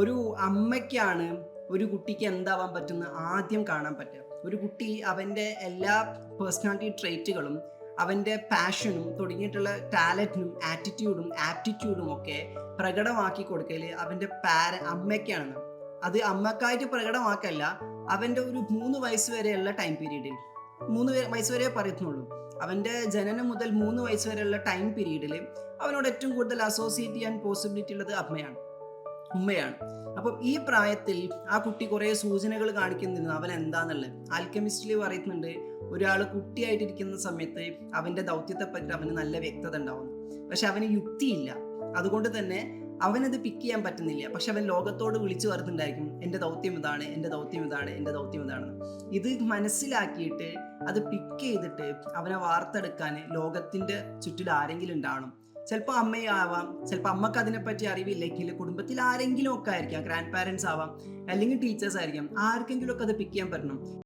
ഒരു അമ്മയ്ക്കാണ് ഒരു കുട്ടിക്ക് എന്താവാൻ പറ്റുന്ന ആദ്യം കാണാൻ പറ്റുക. ഒരു കുട്ടി അവൻ്റെ എല്ലാ പേഴ്സണാലിറ്റി ട്രെയ്റ്റുകളും അവൻ്റെ പാഷനും തുടങ്ങിയിട്ടുള്ള ടാലൻറ്റും ആറ്റിറ്റ്യൂഡും ആപ്റ്റിറ്റ്യൂഡും ഒക്കെ പ്രകടമാക്കി കൊടുക്കൽ അവൻ്റെ അമ്മയ്ക്കാണ്. അത് അമ്മക്കായിട്ട് പ്രകടമാക്കല്ല, അവൻ്റെ ഒരു 3 വയസ്സ് വരെയുള്ള ടൈം പീരീഡിൽ 3 വയസ്സ് വരെ പറയുന്നുള്ളൂ. അവൻ്റെ ജനനം മുതൽ 3 വയസ്സ് വരെയുള്ള ടൈം പീരീഡിൽ അവനോട് ഏറ്റവും കൂടുതൽ അസോസിയേറ്റ് ചെയ്യാൻ പോസിബിലിറ്റി ഉള്ളത് ഉമ്മയാണ്. അപ്പം ഈ പ്രായത്തിൽ ആ കുട്ടി കുറേ സൂചനകൾ കാണിക്കുന്നില്ല അവൻ എന്താന്നുള്ളത്. ആൽക്കെമിസ്റ്റിൽ പറയുന്നുണ്ട്, ഒരാൾ കുട്ടിയായിട്ടിരിക്കുന്ന സമയത്ത് അവൻ്റെ ദൗത്യത്തെ പറ്റി അവന് നല്ല വ്യക്തത ഉണ്ടാവും, പക്ഷെ അവന് യുക്തിയില്ല. അതുകൊണ്ട് തന്നെ അവനത് പിക്ക് ചെയ്യാൻ പറ്റുന്നില്ല. പക്ഷെ അവൻ ലോകത്തോട് വിളിച്ചു പറയുന്നുണ്ടായിരിക്കും, എൻ്റെ ദൗത്യം ഇതാണ്, എൻ്റെ ദൗത്യം ഇതാണ്, എൻ്റെ ദൗത്യം ഇതാണെന്ന്. ഇത് മനസ്സിലാക്കിയിട്ട് അത് പിക്ക് ചെയ്തിട്ട് അവനെ വാർത്തെടുക്കാൻ ലോകത്തിൻ്റെ ചുറ്റിൽ ആരെങ്കിലും ഉണ്ടാവണം. ചിലപ്പോൾ അമ്മയാവാം, ചിലപ്പോൾ അമ്മക്ക് അതിനെപ്പറ്റി അറിവില്ലെങ്കിൽ കുടുംബത്തിൽ ആരെങ്കിലും ഒക്കെ ആയിരിക്കാം, ഗ്രാൻഡ് പാരൻസ് ആവാം, അല്ലെങ്കിൽ ടീച്ചേഴ്സ് ആയിരിക്കാം. ആർക്കെങ്കിലും ഒക്കെ അത് പിക്ക് ചെയ്യാൻ പറ്റണം.